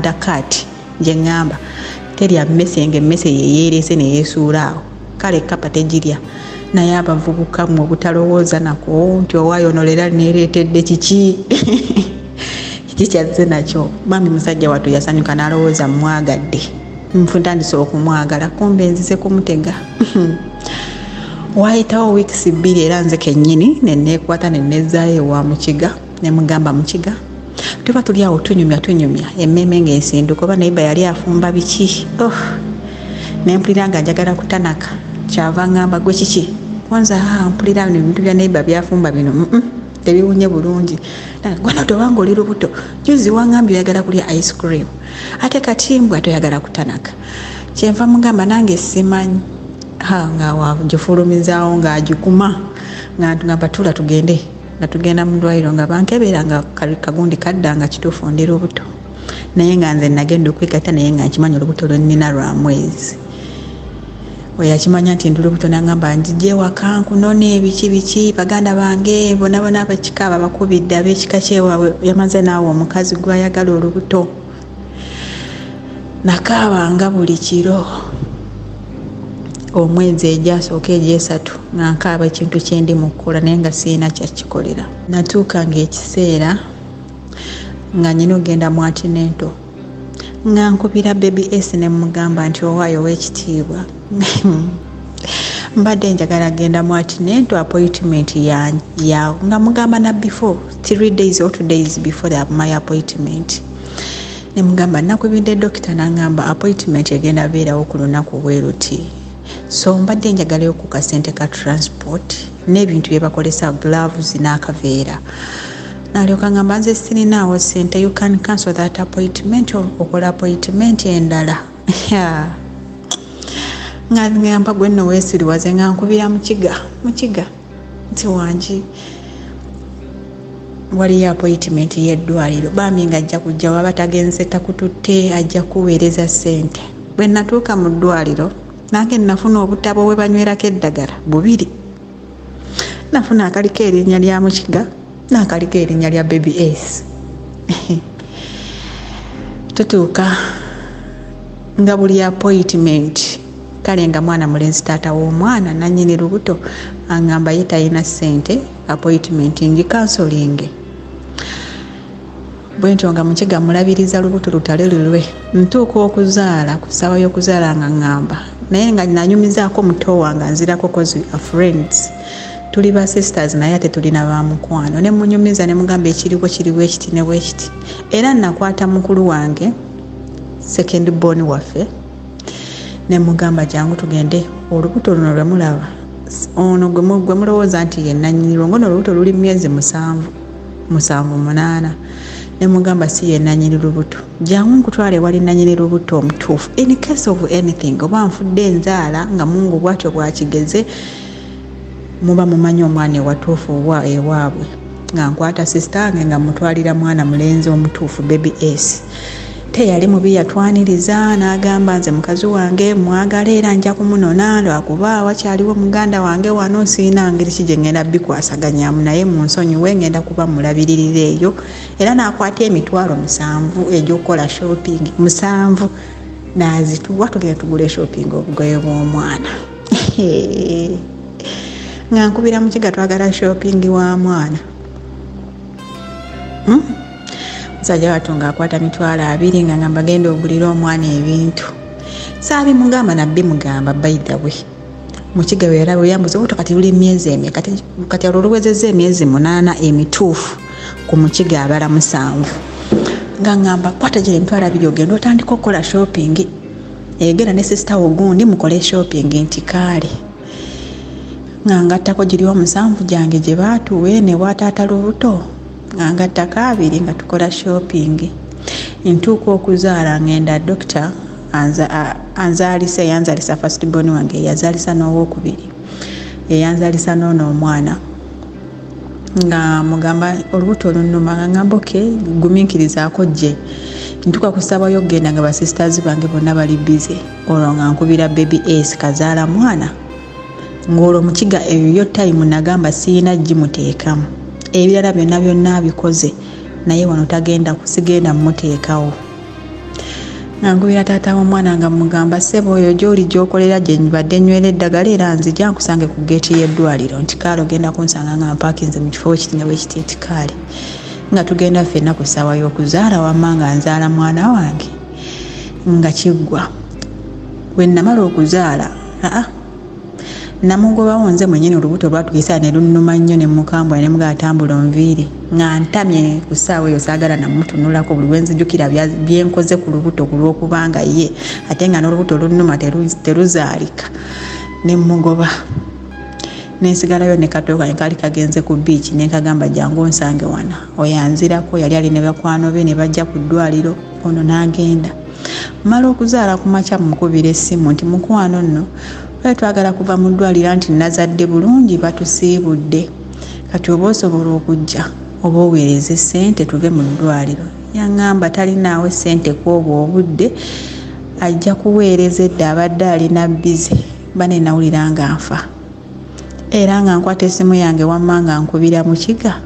dakati gye ŋŋamba terya mmese nga emmese yeyeereese ne yeesuula awo kale kapa tegirya naye abavubuka mwe obutalowooza nako nti owaayonolera neereetedde kiki kiki kyazze nakyo mami musajja wattu yasanyuka n'alowooza mmwagadde ntandise okumwagala kumbe nzize kumutega waayitawo wiikisi 2 era nze kennyini neneekwata neneezaayo ewa mukiga ne mugamba mukiga tuba tuli awo tunyumya emmeme ng'ensinduka oba naye yali afumba biki nempulira nga njagala kutanaka kyava ngamba gwe kiki kwanza mpulira ebintu bya neiba byafumba bino tebiwunye bulungi gwana tobanga oli lubuto juzi wangambye oyagala kulya ice cream ate kati mbwa toyagala kutanaka kyenva mugamba nange simanyi nga wagifulumizaawo ng'agikuma nga tugamba tula tugende nga tugenda mu ddwaliro nga bankebera nga kagundi kadda nga kituufu ndi lubuto naye nga nze nagenda okwegatta naye nga nkimanyi olubuto lwennina lwa mwezi we yakimanya nti ndi lubuto nagamba njijje ewaka nkunona ebiki baganda bange bonabona abakika abakubidde ab'ekika kyewaabwe yamaze naawe omukazi gwayagala olubuto nakaabanga buli kiro omwezi egyasooka egyesatu nga nkaaba ekintu kyendi mu kukola naye nga siina kyakikolera natuuka ng'ekiseera nga nyina ogenda mu atinento nga nkubira baby s ne mugamba nti owaayo w'ekitiibwa mbadde njagala agenda mu atinento appointment yawe nga mugamba na before 3 days or 2 days before my appointment ne mugamba nakubidde dokita nangamba appointment egenda beerawo ku lunaku bweruti so mbadde njagalayo ku kasente ka transport n'ebintu bye bakolesa gloves n'akaveera nalyoka ngamba nze sirinaawo sente you can cancel that appointment okola appointment endala nga ngamba gwe nno weesiriwaze nga nkubira mukiga nti wangi waliyo appointment y'eddwaliro bambi nga ajja kujja waba tagenze takututte ajja kuweereza sente bwe natuuka mu ddwaliro nange nafuna obutabo bwe banywerako eddagala 2 nafuna akaliko erinnya lya mukiga n'akaliko erinnya lya baby s tutuuka nga buli appointment kale nga mwana mulenzi taata w'omwana nannyini lubuto angamba ye talina ssente appointment ngi counseling bwentyo nga mukiga mulabiriza lubuto lutale lulwe ntuuka okuzaala ku ssaawa y'okuzaala nga ŋŋamba naye nga nanyumizaako muto wange nzirako cause a friends tuli ba sisters naye ate tulina bamukwano ne munyumiza ne mugamba ekiriwo kiriwo ekiti ne bwekiti era nakwata mukulu wange second born waffe ne mugamba jangu tugende olubuto luno lwe mulaba ono gwe mulowooza nti ye nannyini ngono olubuto luli myezi 7-8 ne mugamba si ye nannyini lubuto jangu nkutwale wali nannyini lubuto omutuufu in case of anything oba nfudde enzaala nga mungu bwatyo bwakigeze muba mumanyi omwana ewatuufu ewaabwe nga nkwata sister wange nga mutwalira mwana mulenzi omutuufu baby S. Teyali mubi yatwaniriza n'agamba nze mukazi wange mwagala era nja kumunona lwakuba wakyaliwo muganda wange wano siina ngeri ki gye ngenda bikwasaganyamu naye mu nsonyiwe ngenda kuba mulabiririra eyo era n'akwata emitwalo 7 egy'okukola shopping 7 n'azituwa tugenda tugule shopping obugoye bw'omwana nga nkubira mu kiga twagala shopping wa mwana musajja watunga akwata mitwalo 2 nga ngamba genda ogulira omwana ebintu saabi mugamba nabbi mugamba by the way mukiga we yalabo yambuze obuto kati luli myezi eme kati oluwezezza emyezi 8 emituufu ku mukiga abala 7 nga ngamba kwata gye emitwalo 2 ogenda otandika okukola shopping egenda ne sister ogundi mukole shopping nti kale nga ngattako giriwo 7 gyange gye baatuwe ne bwataata lubuto nga ngattako 2 nga tukola shopping ntuuka okuzaala ngenda doctor yanzalisa first born wange yazalisa n'owokubiri eyanzalisa n'ono omwana nga mugamba olubuto olunnuma nga ngamba oke gumiikirizaako gye ntuuka kusabayo okgenda nga basisters bange bonna bali bize olwo nga nkubira baby S kazaala mwana ng'olwo mukiga eyo time nagamba siina gimuteekamu ebirala byonna bikoze naye wano tagenda kusigenda mmuteekawo nga nkubira taata w'omwana nga mugamba ssebo oyo gy'oli gy'okolera gye badde nywera eddagala era nzija nkusange ku geeti y'eddwaliro nti kaale ogenda kunsanga nga mpakinze mu kifo kiti nga bwe kiti nti kaale nga tugenda ffenna ku ssaawa y'okuzaala wamma nga nzaala mwana wange nga kiggwa bwe namala okuzaala namugobawo nze mwennyini olubuto lwatugisa ne lunnuma nnyo ne mukambwa ne mugatambula onviiri nga ntamye ku ssaawa eyo saagala namutunulako buli lwe nzijukira byenkoze ku lubuto ku lw'okubanga ye ate nga n'olubuto lunnuma teruzaalika ne mugoba nensigalayo ne katooka kaali kagenze ku biiki ne nkagamba jangu onsange wana oyanzirako yali ali ne bakwano be ne bajja ku ddwaliro ono n'agenda mala okuzaala ku makya mukubira essimu nti mukwano nno twagala kuva mu ddwaliro nti nazadde bulungi batusiibudde kati oba osobola okujja oba oweereza ssente tuve mu ddwaliro yaŋŋamba talinaawe ssente kwobwa obudde ajja kuweereza edda abadde alina bize bane nawulira nga nfa era nga nkwata essimu yange wamma nga nkubira mukiga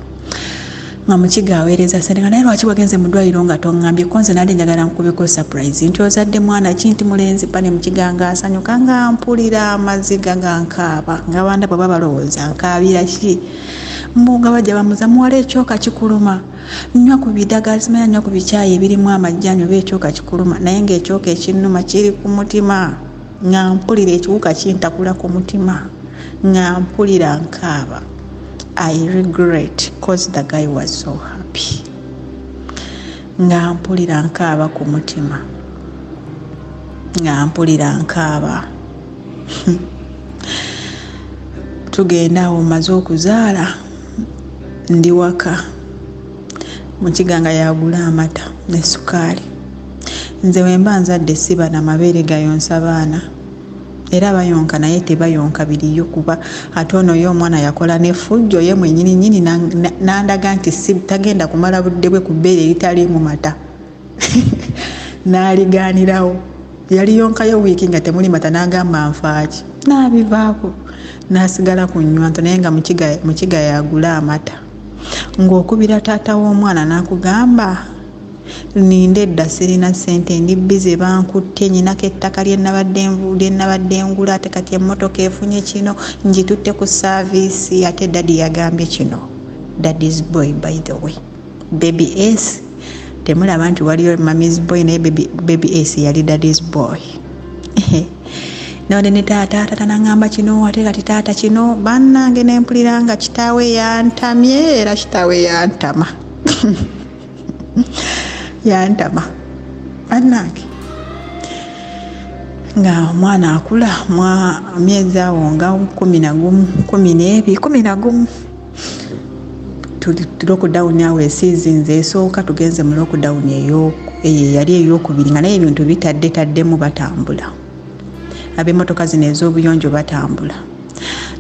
nga mukiga aweereza ssente nga naye lwaki wagenze mu ddwaliro nga toŋŋambye ko nze nali njagala nkubeko surprise nti ozadde mwana ki nti mulenzi pane mukiga nga asanyuka nga mpulira amaziga nga nkaaba nga banda bwe baba balowooza nkaabira ki mbuga bajja bamuza muwala ekyoka kikuluma nnywa ku bidagala simanya nnyo ku bikyayi ebirimu amajjani oba ekyoka kikuluma naye ng'ekyoka ekinnuma kiri ku mutima nga mpulira ekiwuka kintakula ku mutima nga mpulira nkaaba. I regret because the guy was so happy. Nga mpulira nkaaba ku mutima. Nga mpulira nkaaba. Tugenda awo maze okuzaala ndi waka. Mukiga nga yagula amata ne sukaali. Nze wemba nzadde siba na mabeere gayonsa baana. Era bayonka naye tebayonka biriyo kuba ate ono ye omwana yakola n'effujjo ye mwennyini nandaga nti si tagenda kumala budde bwe ku bbeere eritali mu mata n'aligaanirawo yaliyonkayo wiiki nga temuli mata n'agamba nfaaki n'abivaako n'asigala ku nnywanto naye nga mukiga yagula amata ng'okubira taata w'omwana n'akugamba ninde edda sirina ssente ndi bize bankutte nyinako ettaka lyennabadde ngula ate kati emmotoka efunye kino ngitutte ku saaviisi ate daddy yagambye kino. Daddy's boy by the way. Baby S temulaba nti waliyo mommy's boy naye baby S yali daddy's boy. Node ne taata n'angamba kino ate kati taata kino bannange ne mpulira nga kitaawe yantamye era kitaawe yantama. Yantama bannange nga omwana akula myezi awo nga 11 12 lockdown awo seasons esooka tugenze mu lockdown eyo yali ey'okubiri nga naye ebintu bitaddemu batambula ab'emmotoka zino ez'obuyonjo batambula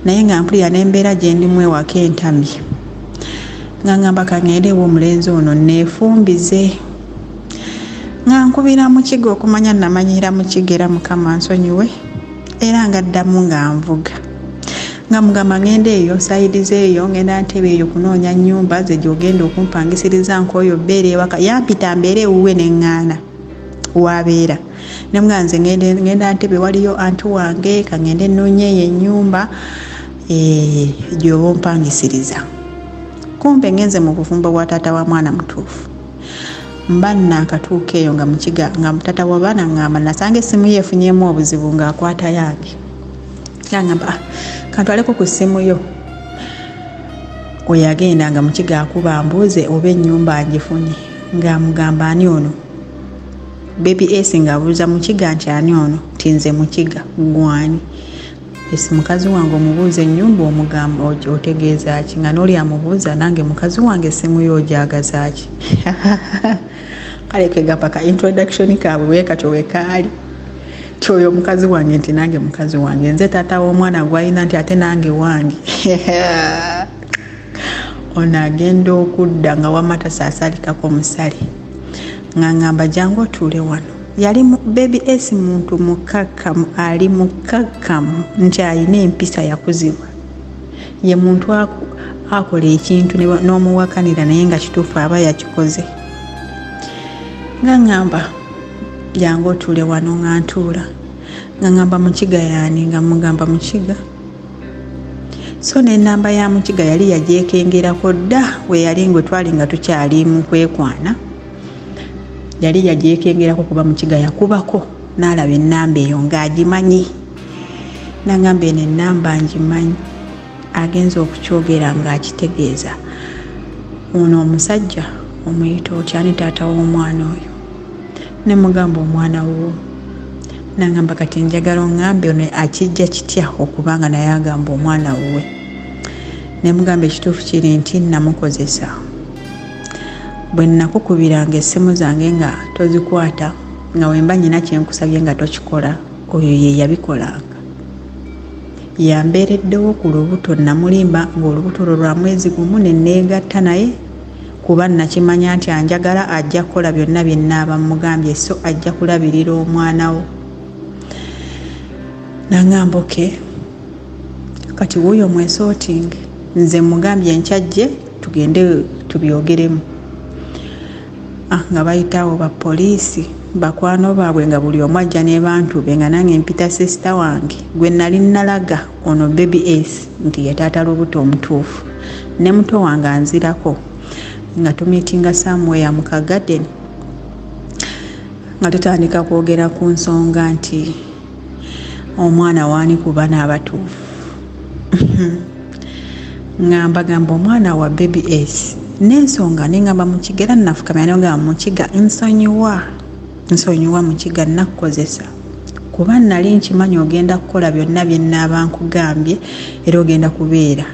naye nga mpulira n'embeera gye ndimu ewaka entamye nga ngamba kangende omulenzi ono neefumbize nga nkubira mu kigo okumanya namanyira mu kigera Mukama nsonyiwe era nga ddamu nga nvuga nga mugamba ngende eyo sayidize eyo ngenda ntebe eyo kunoonya nnyumba ze gyogenda okumpangisiriza nk'oyo bbeere ewaka yampita mbeere ewuwe neŋŋaana wabeera ne mwanze ngenda ntebe waliyo antu wange kangende nnoonye eyo ennyumba gy'oba ompangisiriza kumpe ngenze mu bufumbo bwa taata wa mwana mutuufu mbanna akatuuka eyo nga mukiga nga mutata wa baana ngamba nasanga essimu ye efunyemu obuzibu ng'akwata yange yangamba kantwaleko ku ssimu yo weyagenda nga mukiga akuba mbuuze oba ennyumba agifunye nga mugamba ani ono baby S ng'abuuza mukiga nti ani ono tinze mukiga gwani esi mukazi wange omubuuza ennyumba omugamba otegeeza ki nga n'oli amubuuza nange mukazi wange essimu yo ogyagaza ki kale kegamba ka introduction kaabwe weekatyo wekaali kyoyo mukazi wange nti nange mukazi wange nze taata w'omwana gwalina nti ate nange wange ono agenda okudda nga wamata saasalikako musale nga ngamba jangu otuule wano yali baby S muntu mukakkamu ali mukakkamu nti alina empisa yakuzibwa ye muntu akola ekintu n'omuwakanira naye nga kituufu aba yakikoze nga ngamba jangu otuule wano nga ntuula nga ngamba mukiga yaani nga mugamba mukiga so n'ennamba ya mukiga yali yagyekengerako dda we yali ngwe twali nga tukyali mu kwekwana yali yagyekengerako kuba mukiga yakubako n'alaba ennamba eyo ng'agimanyi nangamba eno ennamba ngimanyi agenza okukyogera ng'akitegeeza ono omusajja omuyita otyani taata w'omwana oyo ne mugamba omwana wo nangamba kati njagala oŋŋambe ono akijja kitya okubanga naye agamba omwana wuwe ne mugamba ekituufu kiri nti namukozesa bwe nnakukubiranga essimu zange nga tozikwata nga wemba nyina kyenkusabye nga tokikola oyo ye yabikolanga yambeereddewo ku lubuto namulimba ng'olubuto lwo lwa mwezi gumu ne neegatta naye kuba nakimanya nti anjagala ajja kukola byonna bye nnaaba mugambye so ajja kulabirira omwana wo nangamba oke kati wuuyo mwesooting nze mugambye nkyajje tugende tubyogeremu nga bayitawo bapoliisi bakwano baabwe nga buli omu ajja n'ebantu be nga nange mpita sisita wange gwe nali nalaga ono baby S nti ye taata lubuto omutuufu ne muto wange anzirako nga tumiitinga somewhere mu kagadeni nga tutandika kwogera ku nsonga nti omwana waani kuba n'abatuufu ngamba omwana wa baby S n'ensonga nengamba mukigera nafukamya nga mukiga nsonyiwa mukiga nakukozesa kuba nali nkimanyi ogenda kukola byonna bye nnaaba nkugambye era ogenda kubeera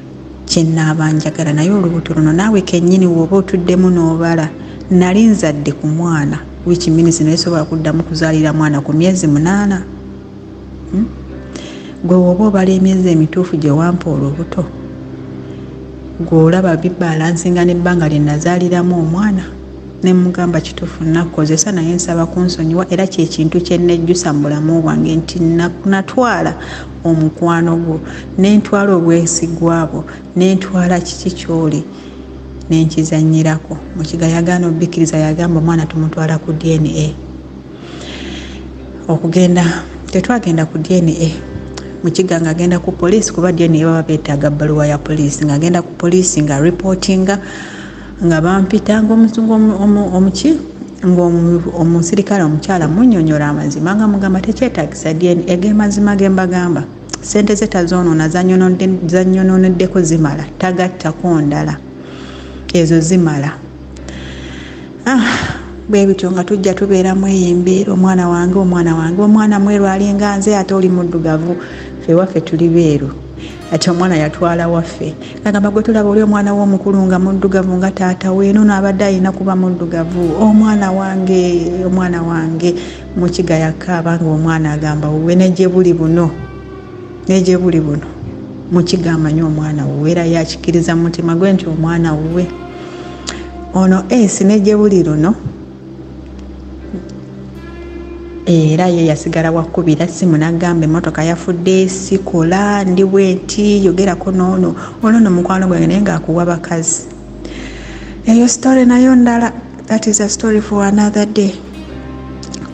kye nnaaba njagala naye olubuto luno naawe kennyini w'oba otuddemu n'obala nali nzadde ku mwana which means nesobola kuddamu kuzaalira mwana ku myezi 8 gwe woba obala emyezi emituufu gye wampa olubuto gw'olaba bibalansinga n'ebbanga lye nazaaliramu omwana ne mugamba kituufu nakukozesa naye nsaba kunsonyiwa era kyekintu kye nnejjusa mu bulamu bwange nti natwala omukwano gwo n'entwala obwesigwa bwo n'entwala kiki ky'oli n'enkizannyirako mukiga yagaana obbikiriza yagamba omwana tumutwala ku DNA okugenda tetwagenda ku DNA mukiga ng'agenda ku poliisi kuba DNA baba beetaaga bbaluwa ya poliisi ng'agenda ku poliisi nga reportinga nga bampita ng'omusirikale omukyala munnyonnyola amazima nga mugamba tekyetaagisa DNA eg'emazima ge mbagamba sente ze tazoonoona zannyononeddeko zimala tagattako ndala ezo zimala bwe bityo nga tujja tubeeramu eyo embeera omwana mweru alinga nze ate oli muddugavu ffe waffe tuli beeru ati omwana yatwala waffe agamba gwe tulaba oli omwana w'omukulu nga muddugavu nga taata we eno n'abadde alina kuba muddugavu omwana wange mukiga yakaaba nga omwana agamba wuwe negye buli buno mukiga amanyi omwana wuwe era yakikiriza mutima gwe nti omwana wuwe ono Ace ne Gyebuli luno era ye yasigala wakubira simu n'agamba emmotoka yafudde sikola ndi bwenti yogerako n'ono ono mukwano gwange naye ng'akuwa bakazi. Eyo story nayo ndala, that is a story for another day.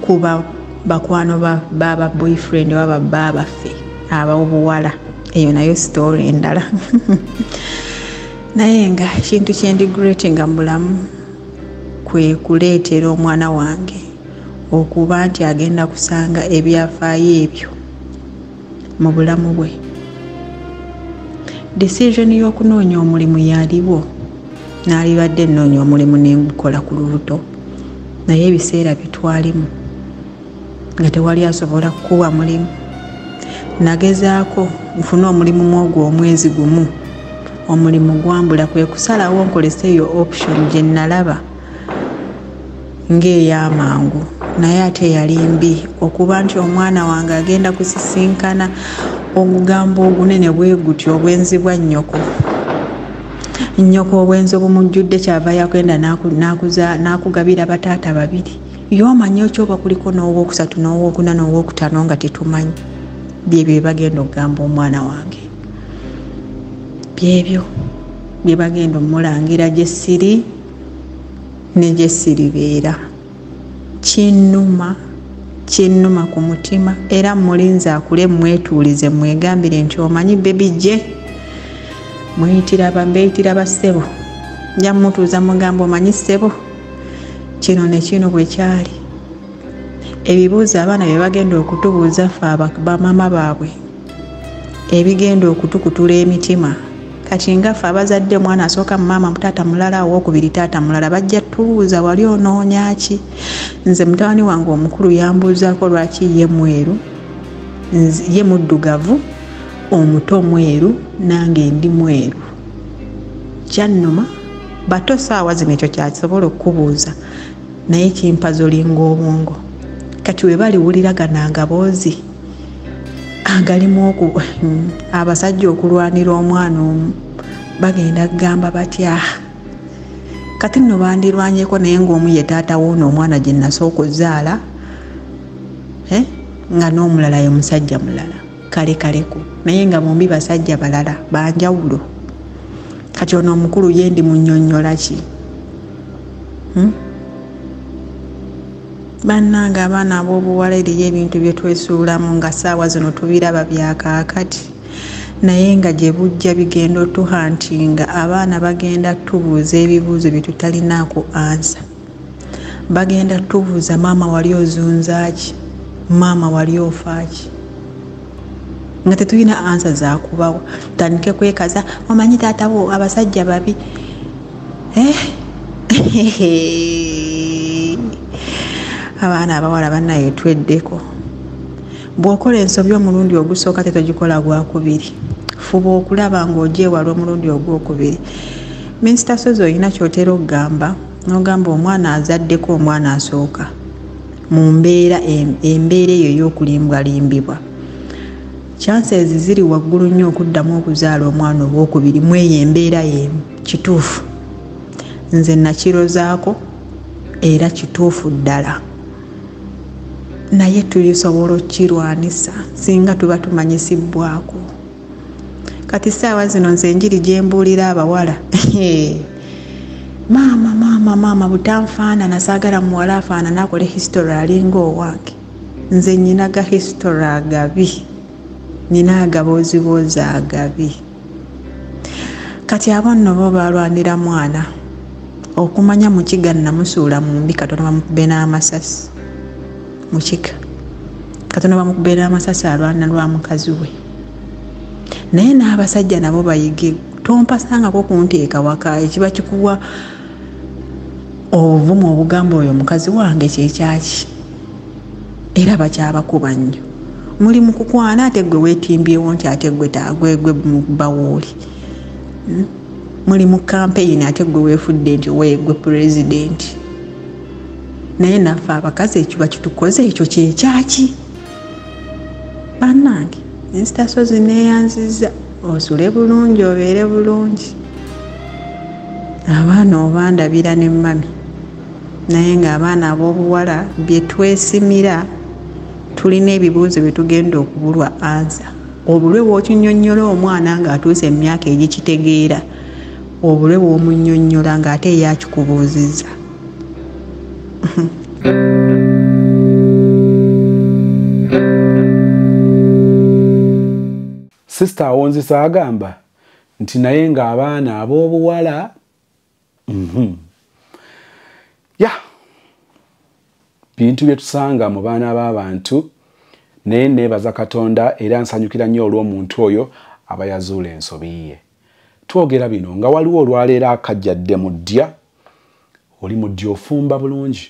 Kuba bakwano baba boyfriend waba baba fe abaobuwala, eyo nayo story endala. Naye nga kintu kyendigreeti nga mulamu kwe kuleetera omwana wange okuba nti agenda kusanga ebyafaayo ebyo mu bulamu bwe. Decision y'okunoonya omulimu yaliwo, n'alibadde nnoonya omulimu n'engukola ku lubuto, naye ebiseera bitwalimu nga tewali asobola kukuwa mulimu. Nagezaako nfune omulimu mwogwo omwezi gumu, omulimu gwambula, kwe kusalawo nkolese eyo option gye nalaba ng'ey'amangu, naye ate yali mbi okuba nti omwana wange agenda kusisinkana obugambo obunene bwe gutyo obwenzi bwa nnyoko. Nnyoko obwenzi obumujjudde kyava yakwenda n'akugabira bataata babiri. Y'omanyi okyoba kuliko n'owookusatu n'owookuna n'owookutaano nga tetumanyi. Byebyo bye bagenda okugamba omwana wange. Byebyo bye bagenda omulangira gye siri ne gye siribeera. Kinnuma ku mutima era mulinze akule mwetuulize mwegambire nti omanyi bebi gye mbeeyitira bassebo. Nja mutuuza mugamba omanyi ssebo kino ne kino bwe kyali. Ebibuuzo abaana bye bagenda okutubuuza ffe bamaama baabwe ebigenda okutukutula emitima. Kati nga ffe abazadde omwana asooka mu maama taata mulala, owookubiri taata mulala, bajja tubuuza wali onoonya ki? Nze mutabani wange omukulu yambuuzaako lwaki ye mweru, ye muddugavu, omuto mweru nange ndi mweru. Kyannuma bato saawa zino ekyo kyasobola okubuuza naye kimpaza olinga obwongo. Kati we baliwulira ganangaboozi agalimu abasajja okulwanira omwana omu bagenda kugamba batya. Kati nno bandirwanyeko naye ng'omu ye taata w'ono omwana gye nasooka ozaala nga n'omulala ye musajja mulala kaleko naye nga bombi basajja balala banjawulo. Kati ono omukulu ye ndi munnyonnyola ki? Bannange abaana ab'obuwala eriyo ebintu bye twesuulamu nga ssaawa zino tubiraba byakaakati, naye nga gye bujja bigenda otuhantinga. Abaana bagenda tubuuza ebibuuzo bye tutalinaako ansa. Bagenda tubuuza maama wali ozunza ki, maama wali ofa ki, nga tetulina ansa zakubawa. Tutandike kwekaza omanyi taata wo abasajja babi. Abaana abawala bannaye tweddeko. Bw'okola ensobi omulundi ogusooka tetogikola gwakubiri. Fuba okulaba ng'ogyewala omulundi ogwokubiri. Minisita Sozo olina ky'otera okugamba n'ogamba omwana azaddeko omwana asooka mu mbeera eyo ey'okulimbwalimbibwa. Chances ziri waggulu nnyo okuddamu okuzaala omwana owokubiri mu eyo embeera y'emu. Kituufu, nze nakirozaako era kituufu ddala, naye tulisobola okukirwanisa singa tuba tumanyisibbwako. Kati ssaawa zino nze enjiri gye mbuulira abawala maama butanfaanana, saagala muwala afaanana akole history alinga owange. Nze nnyinaga history agabi, nina agaboozi agabi. Kati abo nno bo balwanira mwana okumanya mukiga namusuula mu mbi Katonda bamukube n'amasasi mukika. Katonda bamukube n'amasasi alwana lwa mukazi we. Naye n'abasajja nabo bayige, tompasangako kunteeka waka ekiba kikuwa obuvumu obugamba oyo mukazi wange kyekyaki era bakyabakuba nnyo. Muli mu kukwana ate gwe weetimbyewo nti ate gwe bawooli. Muli mu campaign ate gwe weefudde nti gwe pulezidenti. Naye naffe abakazi ekiba kitukoze ekyo kyekyaki? Bannange, Minisita Sozi neeyanziza osule bulungi obeere bulungi. abaana obandabira ne mami naye ng'abaana ab'obuwala bye twesimira tulina ebibuuzo bye tugenda okubulwa ansa. Obulwe bw'okinyonnyola omwana ng'atuuse emyaka egikitegeera, obulwe bw'omunnyonnyola ng'ate ye akikubuuzizza. Sister Awonzisa agamba nti naye ng'abaana ab'obuwala bintu bye tusanga mu baana b'abantu, naye neebaza Katonda era nsanyukira nnyo olw'omuntu oyo aba yazuula ensobi ye. Twogera bino nga waliwo olwaleero akajjadde mu ddya, oli mu ddya ofumba bulungi,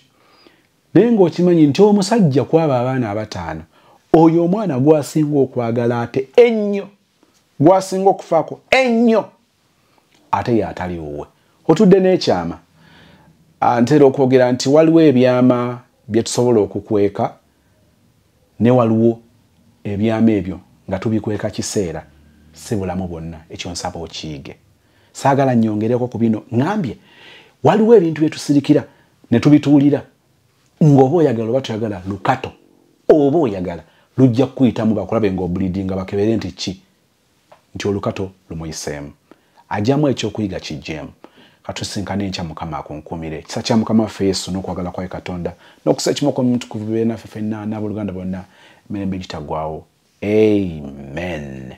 naye ng'okimanyi nti omusajja kwaba abaana abataano, oyo omwana gwasinga okwagala ate ennyo, gwasinga okufaako ennyo, ate y'atali wuwe. Otudde n'ekyama. Ntera okwogera nti waliwo ebyama bye tusobola okukweka, ne waliwo ebyama ebyo nga tubikweka kiseera, si bulamu bwonna. Ekyo nsaba okiyige. Saagala nnyongereko ku bino, ngambye waliwo ebintu bye tusirikira ne tubituulira, ng'oba oyagala oba toyagala lukato, oba oyagala lujja kukuyitamu bakulabe ng'obulidinga bakebere nti ki, nti olukato lumuyiseemu. Ajjamu ekyokuyiga kijjeemu. Katusinkane enkya Mukama akunkumire. Ekisa kya Mukama waffe Yesu n'okwagala kwaye Katonda n'okusa ekimu kw'omutukuvu be naffe ffenna n'abooluganda bonna emirembe gitaggwaawo. Amen.